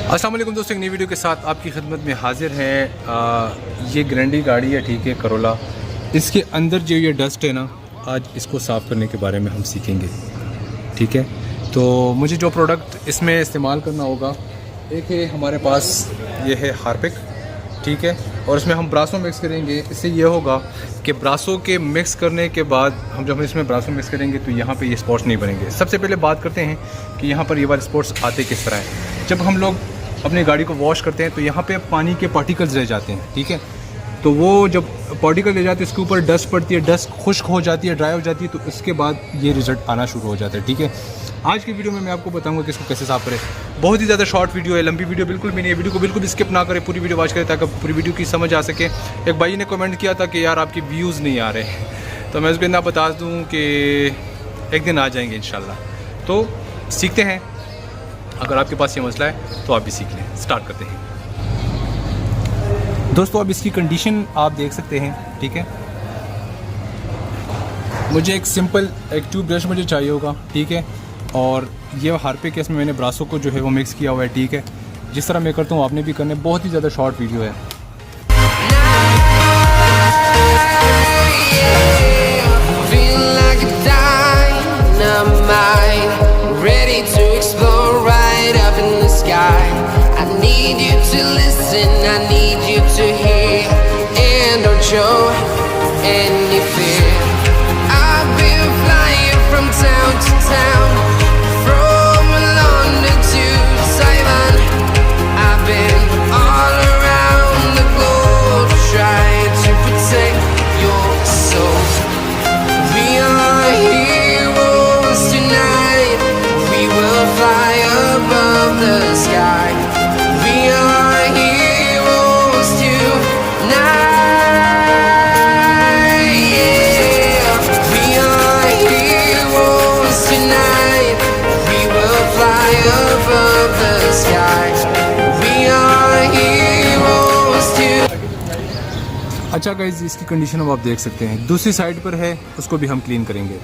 अस्सलाम वालेकुम दोस्तों, एक नई वीडियो के साथ आपकी खिदमत में हाजिर हैं। ये ग्रैंडी गाड़ी है, ठीक है, करोला। इसके अंदर जो ये डस्ट है ना, आज इसको साफ़ करने के बारे में हम सीखेंगे, ठीक है। तो मुझे जो प्रोडक्ट इसमें इस्तेमाल करना होगा, एक है हमारे पास ये है हार्पिक, ठीक है, और इसमें हम ब्रासो मिक्स करेंगे। इससे ये होगा कि ब्रासो के मिक्स करने के बाद जब हम इसमें ब्रासो मिक्स करेंगे तो यहाँ पे ये स्पॉट्स नहीं बनेंगे। सबसे पहले बात करते हैं कि यहाँ पर ये वाले स्पॉट्स आते किस तरह हैं। जब हम लोग अपनी गाड़ी को वॉश करते हैं तो यहाँ पे पानी के पार्टिकल्स रह जाते हैं, ठीक है। तो वो जब पार्टिकल रह जाते हैं, उसके ऊपर डस्ट पड़ती है, डस्ट खुश्क हो जाती है, ड्राई हो जाती है, तो उसके बाद ये रिज़ल्ट आना शुरू हो जाता है, ठीक है। आज की वीडियो में मैं आपको बताऊंगा कि इसको कैसे साफ़ करें। बहुत ही ज़्यादा शॉर्ट वीडियो है, लंबी वीडियो बिल्कुल भी नहीं है। वीडियो को बिल्कुल स्किप ना करें, पूरी वीडियो वॉच करें ताकि पूरी वीडियो की समझ आ सके। एक भाई ने कमेंट किया था कि यार आपकी व्यूज़ नहीं आ रहे, तो मैं उसको इतना बता दूँ कि एक दिन आ जाएंगे इंशाल्लाह। तो सीखते हैं। अगर आपके पास ये मसला है तो आप भी सीख लें। स्टार्ट करते हैं दोस्तों। अब इसकी कंडीशन आप देख सकते हैं, ठीक है। मुझे एक सिंपल एक ट्यूब ब्रश मुझे चाहिए होगा, ठीक है, और ये हार्पिक है, इसमें मैंने ब्रासो को जो है वो मिक्स किया हुआ है, ठीक है। जिस तरह मैं करता हूँ आपने भी करना है। बहुत ही ज़्यादा शॉर्ट वीडियो है। अच्छा गाइस, इसकी कंडीशन अब आप देख सकते हैं। दूसरी साइड पर है, उसको भी हम क्लीन करेंगे।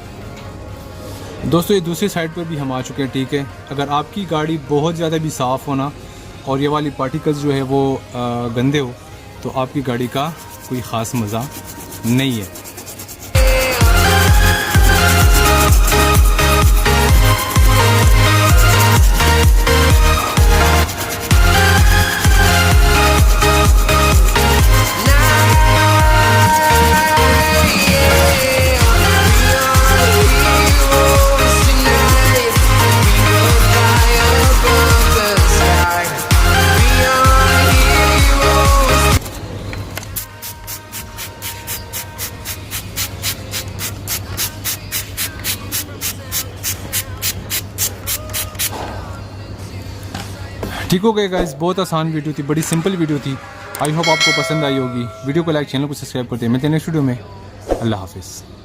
दोस्तों ये दूसरी साइड पर भी हम आ चुके हैं, ठीक है। अगर आपकी गाड़ी बहुत ज़्यादा भी साफ़ होना और ये वाली पार्टिकल्स जो है वो गंदे हो, तो आपकी गाड़ी का कोई ख़ास मज़ा नहीं है। ठीक हो गया गाइस, बहुत आसान वीडियो थी, बड़ी सिंपल वीडियो थी। आई होप आपको पसंद आई होगी। वीडियो को लाइक, चैनल को सब्सक्राइब करते हैं। मिलते हैं नेक्स्ट वीडियो में। अल्लाह हाफिज़।